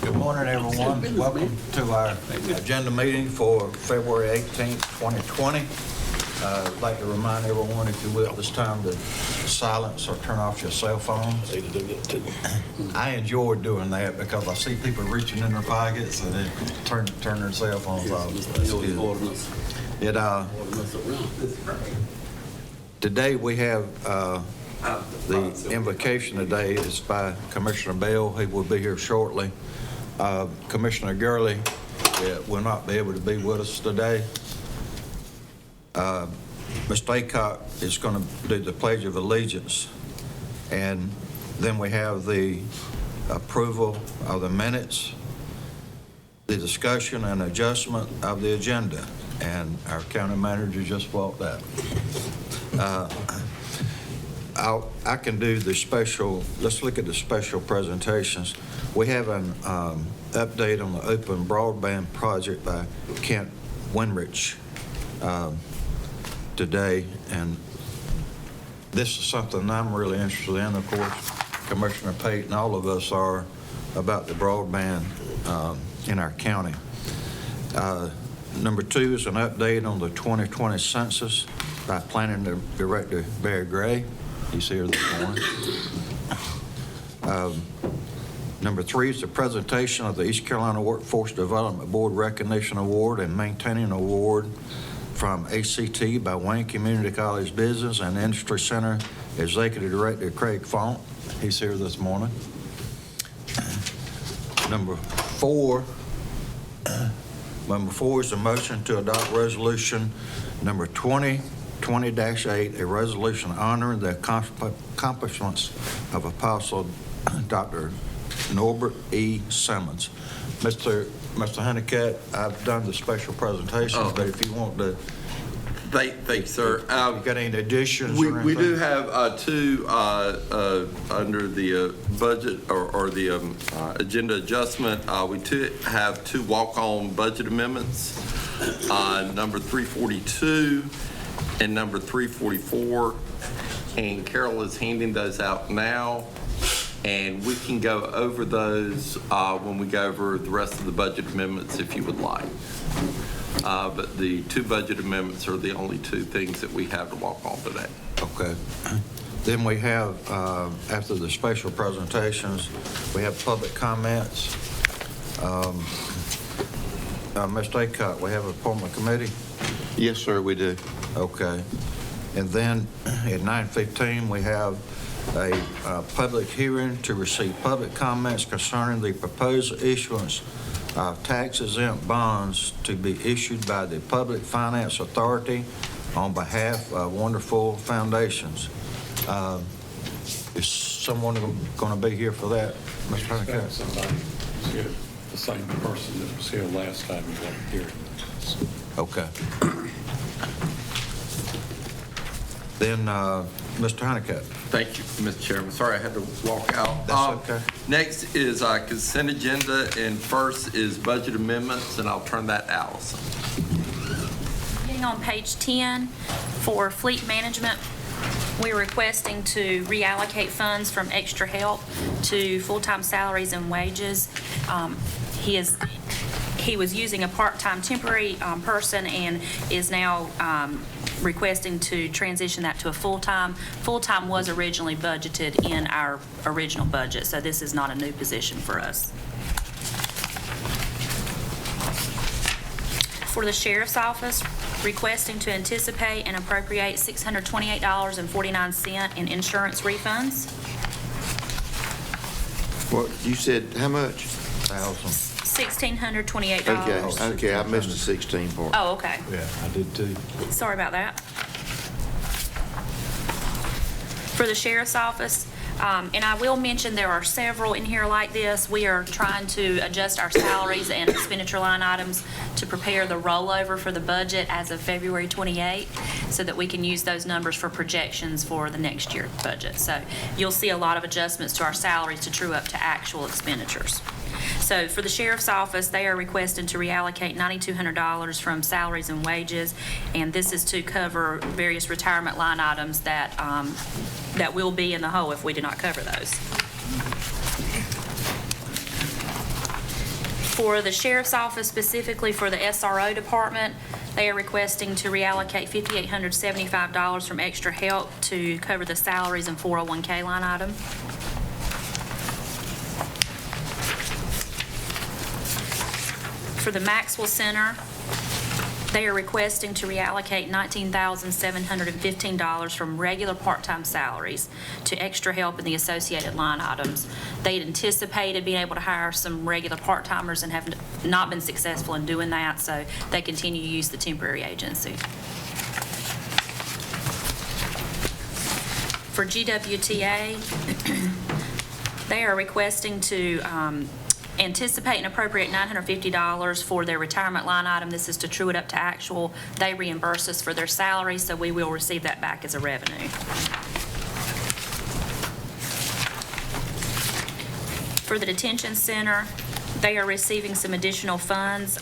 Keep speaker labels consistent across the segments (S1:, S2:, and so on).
S1: Good morning, everyone. Welcome to our agenda meeting for February 18th, 2020. I'd like to remind everyone, if you will, this time to silence or turn off your cell phones. I enjoy doing that because I see people reaching in their pockets and then turn their cell phones off. That's good. Today we have the invocation today is by Commissioner Bell. He will be here shortly. Commissioner Gurley will not be able to be with us today. Mr. Aycock is going to do the Pledge of Allegiance, and then we have the approval of the minutes, the discussion and adjustment of the agenda, and our county manager just walked out. I can do the special, let's look at the special presentations. We have an update on the open broadband project by Kent Winrich today, and this is something I'm really interested in. Of course, Commissioner Pate and all of us are, about the broadband in our county. Number 2 is an update on the 2020 census by Planning Director Barry Gray. He's here this morning. Number 3 is the presentation of the East Carolina Workforce Development Board Recognition Award and Maintaining Award from ACT by Wayne Community College Business and Industry Center Executive Director Craig Font. He's here this morning. Number 4 is a motion to adopt resolution number 2020-8, a resolution honoring the accomplishments of Apostle Dr. Norbert E. Simmons. Mr. Honeycutt, I've done the special presentations, but if you want to...
S2: Thank you, sir.
S1: You got any additions?
S2: We do have two under the budget or the agenda adjustment. We have two walk-on budget amendments, number 342 and number 344, and Carol is handing those out now, and we can go over those when we go over the rest of the budget amendments if you would like. But the two budget amendments are the only two things that we have to walk on today.
S1: Okay. Then we have, after the special presentations, we have public comments. Mr. Aycock, we have an appointment committee?
S3: Yes, sir, we do.
S1: Okay. And then at 9:15, we have a public hearing to receive public comments concerning the proposed issuance of tax-exempt bonds to be issued by the Public Finance Authority on behalf of Wonderful Foundations. Is someone going to be here for that, Mr. Honeycutt?
S4: Somebody was here, the same person that was here last time you weren't here.
S1: Okay. Then, Mr. Honeycutt.
S2: Thank you, Mr. Chairman. Sorry I had to walk out.
S1: That's okay.
S2: Next is consent agenda, and first is budget amendments, and I'll turn that to Allison.
S5: Beginning on page 10, for fleet management, we're requesting to reallocate funds from extra help to full-time salaries and wages. He was using a part-time temporary person and is now requesting to transition that to a full-time. Full-time was originally budgeted in our original budget, so this is not a new position for us. For the Sheriff's Office, requesting to anticipate and appropriate $628.49 in insurance refunds.
S3: What, you said how much?
S5: $1,628.
S3: Okay, I missed the 16 part.
S5: Oh, okay.
S1: Yeah, I did too.
S5: Sorry about that. For the Sheriff's Office, and I will mention there are several in here like this. We are trying to adjust our salaries and expenditure line items to prepare the rollover for the budget as of February 28th so that we can use those numbers for projections for the next year's budget. So you'll see a lot of adjustments to our salaries to true up to actual expenditures. So for the Sheriff's Office, they are requesting to reallocate $9,200 from salaries and wages, and this is to cover various retirement line items that that will be in the hole if we do not cover those. For the sheriff's office, specifically for the SRO department, they are requesting to reallocate $5,875 from extra help to cover the salaries and 401K line item. For the Maxwell Center, they are requesting to reallocate $19,715 from regular part-time salaries to extra help in the associated line items. They had anticipated being able to hire some regular part-timers and have not been successful in doing that, so they continue to use the temporary agency. For GWTA, they are requesting to anticipate and appropriate $950 for their retirement line item. This is to true it up to actual. They reimburse us for their salary, so we will receive that back as a revenue. For the detention center, they are receiving some additional funds,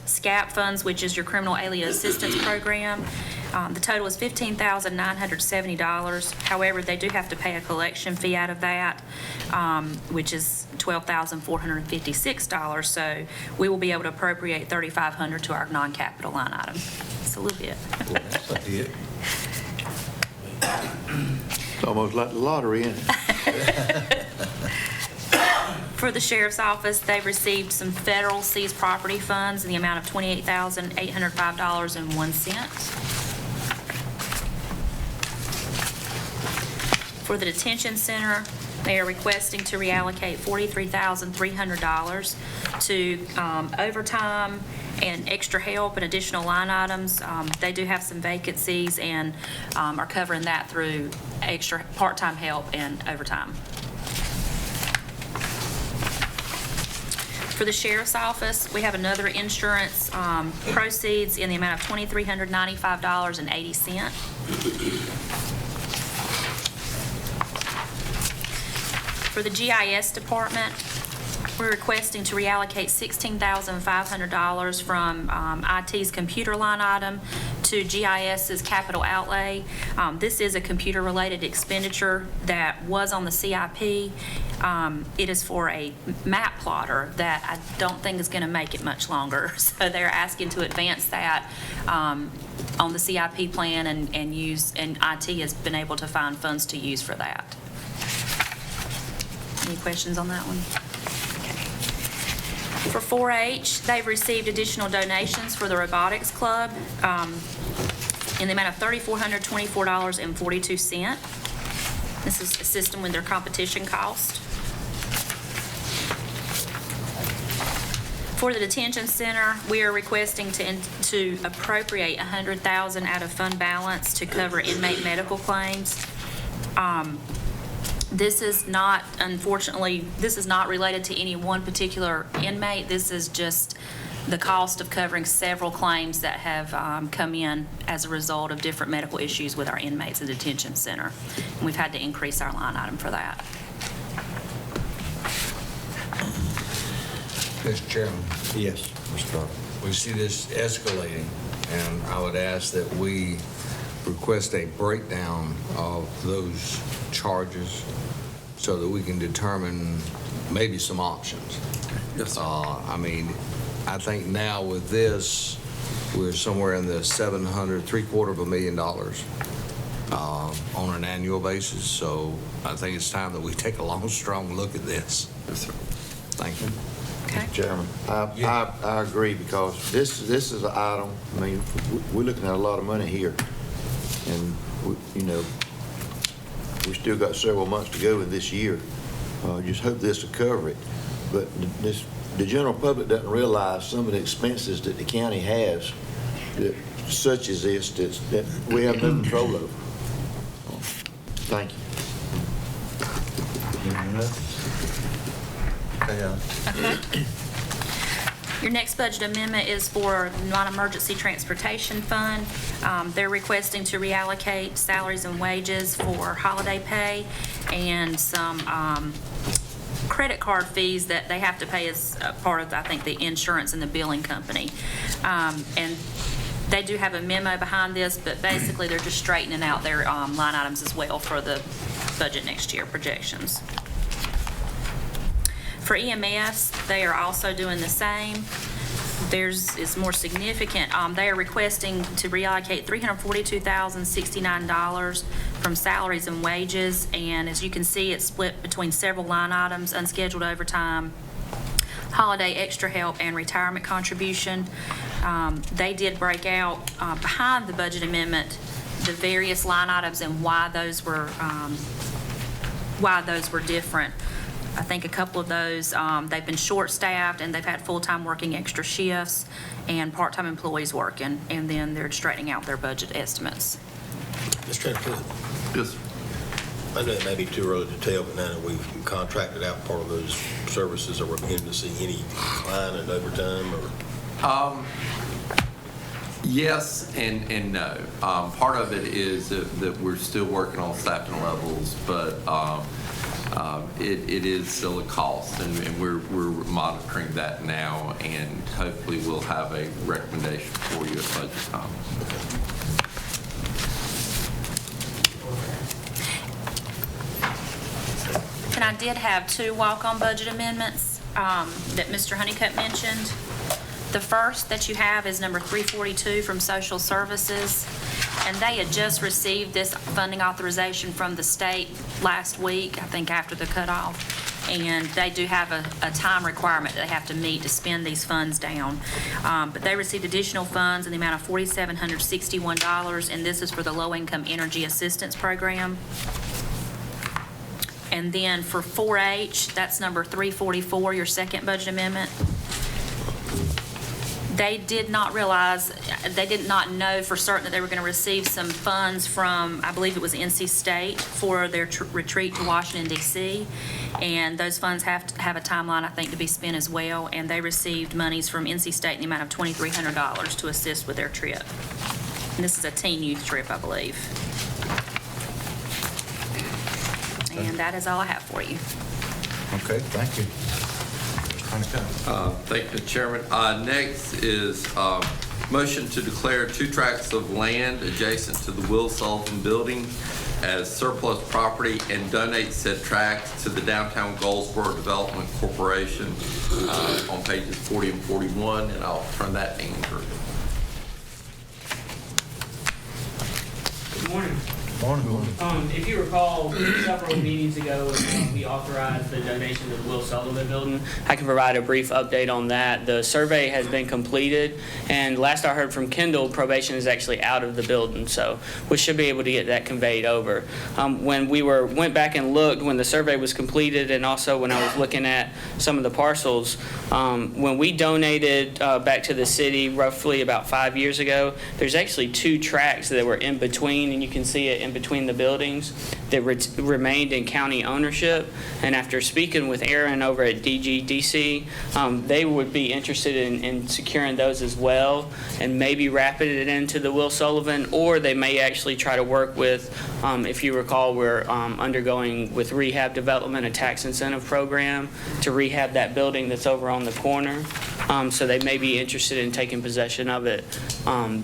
S5: SCAP funds, which is your criminal alien assistance program. The total is $15,970. However, they do have to pay a collection fee out of that, which is $12,456. So we will be able to appropriate $3,500 to our non-capital line item. It's a little bit.
S3: It's almost like the lottery, isn't it?
S5: For the sheriff's office, they've received some federal seized property funds in the amount of $28,805.01. For the detention center, they are requesting to reallocate $43,300 to overtime and extra help and additional line items. They do have some vacancies and are covering that through extra part-time help and overtime. For the sheriff's office, we have another insurance proceeds in the amount of $2,395.80. For the GIS department, we're requesting to reallocate $16,500 from IT's computer line item to GIS's capital outlay. This is a computer-related expenditure that was on the CIP. It is for a map plotter that I don't think is going to make it much longer. So they're asking to advance that on the CIP plan and use, and IT has been able to find funds to use for that. Any questions on that one? Okay. For 4-H, they've received additional donations for the robotics club in the amount of $3,424.42. This is assisting with their competition cost. For the detention center, we are requesting to appropriate $100,000 out of fund balance to cover inmate medical claims. This is not, unfortunately, this is not related to any one particular inmate. This is just the cost of covering several claims that have come in as a result of different medical issues with our inmates in the detention center. And we've had to increase our line item for that.
S6: Mr. Chairman,
S1: Yes, Mr. Carter.
S6: we see this escalating, and I would ask that we request a breakdown of those charges so that we can determine maybe some options.
S2: Yes, sir.
S6: I mean, I think now with this, we're somewhere in the $700,000 on an annual basis. So I think it's time that we take a long, strong look at this.
S2: Yes, sir.
S6: Thank you.
S5: Okay.
S3: Chairman, I agree, because this is an item, I mean, we're looking at a lot of money here. And, we still got several months to go in this year. Just hope this will cover it. But the general public doesn't realize some of the expenses that the county has, that such as this, that we have no control over. Thank you.
S5: Your next budget amendment is for non-emergency transportation fund. They're requesting to reallocate salaries and wages for holiday pay and some credit card fees that they have to pay as a part of, I think, the insurance and the billing company. And they do have a memo behind this, but basically they're just straightening out their line items as well for the budget next year projections. For EMS, they are also doing the same. Theirs is more significant. They are requesting to reallocate $342,069 from salaries and wages, and as you can see, it's split between several line items: unscheduled overtime, holiday extra help, and retirement contribution. They did break out behind the budget amendment the various line items and why those were different. I think a couple of those, they've been short-staffed and they've had full-time working extra shifts and part-time employees working, and then they're straightening out their budget estimates.
S7: Mr. Chairman,
S2: Yes, sir.
S7: I know it may be too early to tell, but now that we've contracted out part of those services, are we beginning to see any decline in overtime or?
S2: Yes and no. Part of it is that we're still working on staffing levels, but it is still a cost, and we're monitoring that now, and hopefully we'll have a recommendation for you at budget time.
S5: And I did have two walk-on budget amendments that Mr. Honeycutt mentioned. The first that you have is number 342 from Social Services, and they had just received this funding authorization from the state last week, I think after the cutoff, and they do have a time requirement that they have to meet to spend these funds down. But they received additional funds in the amount of $4,761, and this is for the Low-Income Energy Assistance Program. And then for 4H, that's number 344, your second budget amendment. They did not realize, they did not know for certain that they were going to receive some funds from, I believe it was NC State, for their retreat to Washington, D.C. And those funds have to have a timeline, I think, to be spent as well. And they received monies from NC State in the amount of $2,300 to assist with their trip. And this is a teen youth trip, I believe. And that is all I have for you.
S1: Okay, thank you. Mr. Honeycutt.
S2: Thank you, Mr. Chairman. Next is motion to declare 2 tracts of land adjacent to the Will Sullivan Building as surplus property and donate said tracts to the Downtown Goldsboro Development Corporation on pages 40 and 41, and I'll turn that to Andrew.
S8: Good morning.
S1: Morning.
S8: If you recall, several meetings ago, we authorized the donation to the Will Sullivan Building. I can provide a brief update on that. The survey has been completed, and last I heard from Kendall, probation is actually out of the building, so we should be able to get that conveyed over. When we went back and looked, when the survey was completed, and also when I was looking at some of the parcels, when we donated back to the city roughly about 5 years ago, there's actually 2 tracts that were in between, and you can see it in between the buildings that remained in county ownership. And after speaking with Aaron over at DGDC, they would be interested in securing those as well and maybe wrapping it into the Will Sullivan, or they may actually try to work with, if you recall, we're undergoing with rehab development a tax incentive program to rehab that building that's over on the corner. So they may be interested in taking possession of it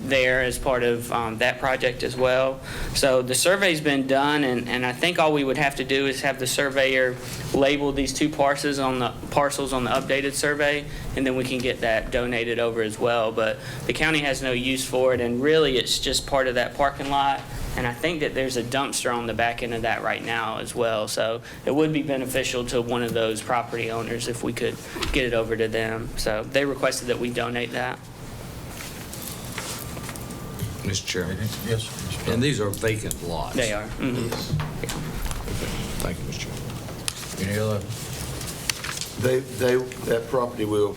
S8: there as part of that project as well. So the survey's been done, and I think all we would have to do is have the surveyor label these 2 parcels on the updated survey, and then we can get that donated over as well. But the county has no use for it, and really it's just part of that parking lot. And I think that there's a dumpster on the back end of that right now as well. So it would be beneficial to one of those property owners if we could get it over to them. So they requested that we donate that.
S6: Mr. Chairman,
S1: Yes.
S6: and these are vacant lots.
S8: They are. Mhm.
S6: Thank you, Mr. Chairman.
S1: Any other?
S3: That property will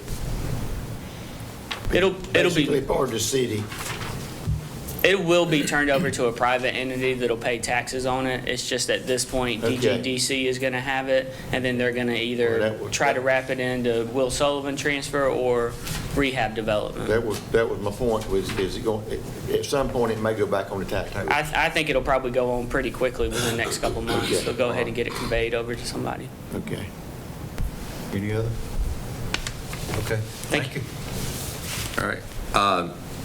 S8: It'll
S3: basically
S8: be.
S3: part of the city.
S8: It will be turned over to a private entity that'll pay taxes on it. It's just at this point,
S3: Okay.
S8: DGDC is going to have it, and then they're going to
S3: Well,
S8: either
S3: that would-
S8: try to wrap it into Will Sullivan transfer or rehab development.
S3: That was my point, is it going, at some point, it may go back on the tax roll.
S8: I think it'll probably go on pretty quickly within the next couple months.
S3: Okay.
S8: So go ahead and get it conveyed over to somebody.
S3: Okay.
S1: Any other? Okay.
S8: Thank you.
S2: All right.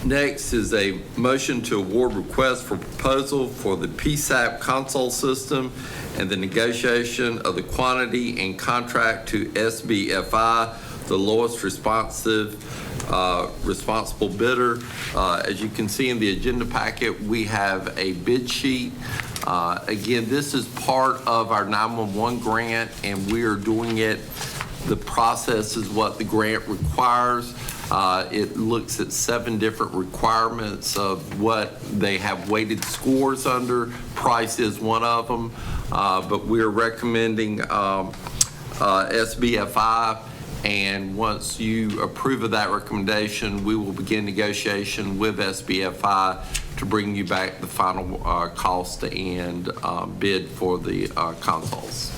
S2: Next is a motion to award request for proposal for the PSAP console system and the negotiation of the quantity and contract to SBFI, the lowest responsible bidder. As you can see in the agenda packet, we have a bid sheet. Again, this is part of our 911 grant, and we are doing it. The process is what the grant requires. It looks at 7 different requirements of what they have weighted scores under. Price is one of them, but we're recommending SBFI. And once you approve of that recommendation, we will begin negotiation with SBFI to bring you back the final cost and bid for the consoles.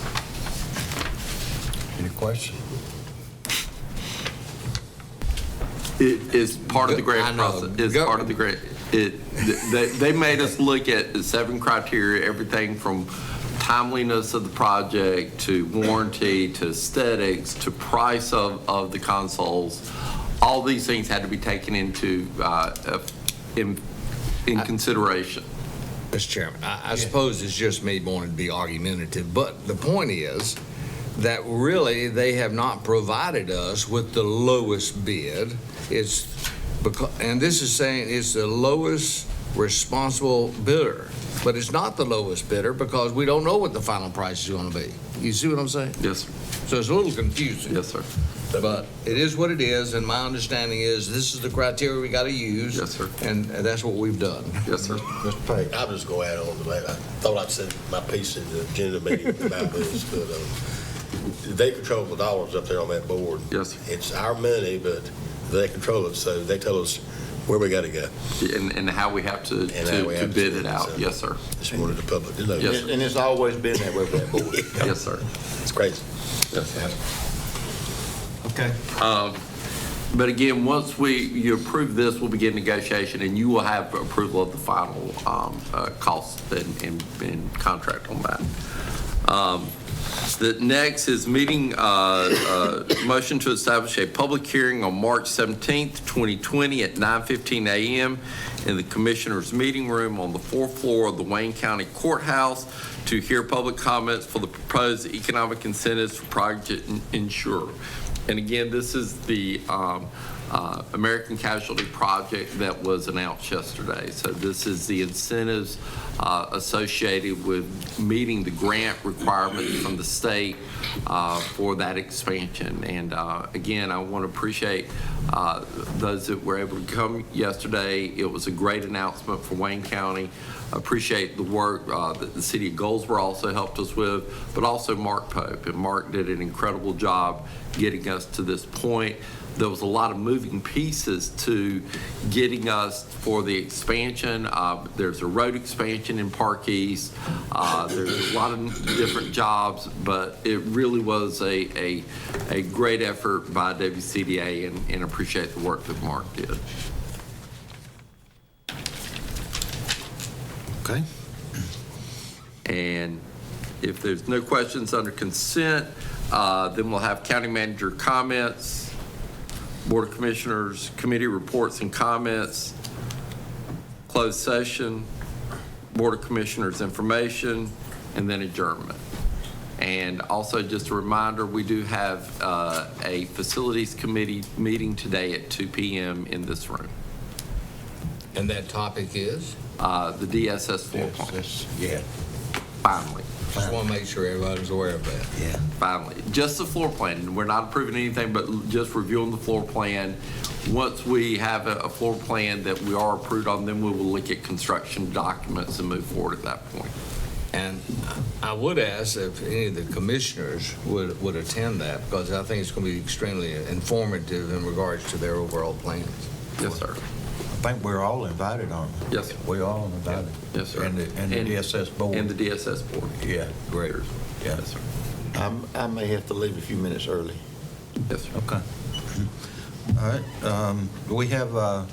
S1: Any questions?
S2: It is part of the grant
S6: I know.
S2: process. It's part of the grant. They made us look at the 7 criteria, everything from timeliness of the project to warranty to aesthetics to price of the consoles. All these things had to be taken into in consideration.
S6: Mr. Chairman, I suppose it's just me wanting to be argumentative, but the point is that really they have not provided us with the lowest bid. It's because, and this is saying it's the lowest responsible bidder, but it's not the lowest bidder because we don't know what the final price is going to be. You see what I'm saying?
S2: Yes, sir.
S6: So it's a little confusing.
S2: Yes, sir.
S6: But it is what it is, and my understanding is this is the criteria we got to use.
S2: Yes, sir.
S6: And that's what we've done.
S2: Yes, sir.
S1: Mr. Page?
S7: I'll just go add on to that. I thought I'd said my piece in the agenda meeting about this, but they control the dollars up there on that board.
S2: Yes, sir.
S7: It's our money, but they control it, so they tell us where we got to go.
S2: And how we have to
S7: how we have to
S2: bid
S7: do
S2: it
S7: it,
S2: out.
S7: so.
S2: Yes, sir.
S7: Just wanted the public to know.
S2: Yes, sir.
S3: And it's always been that way with that board.
S2: Yes, sir.
S7: It's crazy.
S2: Yes, sir.
S1: Okay.
S2: But again, once you approve this, we'll begin negotiation, and you will have approval of the final cost and contract on that. The next is meeting, motion to establish a public hearing on March 17th, 2020 at 9:15 a.m. in the Commissioners' Meeting Room on the 4th floor of the Wayne County Courthouse to hear public comments for the proposed economic incentives for Project Ensure. And again, this is the American Casualty Project that was announced yesterday. So this is the incentives associated with meeting the grant requirements from the state for that expansion. And again, I want to appreciate those that were able to come yesterday. It was a great announcement for Wayne County. Appreciate the work that the city of Goldsboro also helped us with, but also Mark Pope. And Mark did an incredible job getting us to this point. There was a lot of moving pieces to getting us for the expansion. There's a road expansion in Park East. There's a lot of different jobs, but it really was a great effort by WCDA, and appreciate the work that Mark did.
S1: Okay.
S2: And if there's no questions under consent, then we'll have county manager comments, Board of Commissioners committee reports and comments, closed session, Board of Commissioners information, and then adjournment. And also just a reminder, we do have a facilities committee meeting today at 2 p.m. in this room.
S6: And that topic is?
S2: The DSS floor plan.
S1: Yeah.
S2: Finally.
S6: Just want to make sure everybody's aware of that.
S1: Yeah.
S2: Finally, just the floor plan. We're not approving anything, but just reviewing the floor plan. Once we have a floor plan that we are approved on, then we will look at construction documents and move forward at that point.
S6: And I would ask if any of the commissioners would attend that, because I think it's going to be extremely informative in regards to their overall plans.
S2: Yes, sir.
S1: I think we're all invited on.
S2: Yes, sir.
S1: We're all invited.
S2: Yes, sir.
S1: And the DSS board.
S2: And the DSS board.
S1: Yeah.
S6: Great.
S1: Yeah.
S2: Yes, sir.
S3: I may have to leave a few minutes early.
S2: Yes, sir.
S1: Okay. All right. Do we have a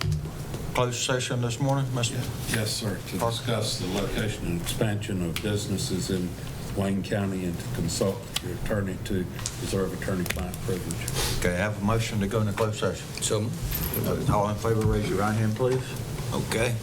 S1: closed session this morning, Mr.?
S4: Yes, sir, to discuss the location and expansion of businesses in Wayne County and to consult with your attorney to preserve attorney-client privilege.
S1: Okay, I have a motion to go into closed session.
S6: So,
S1: All in favor, raise your right hand, please. Okay.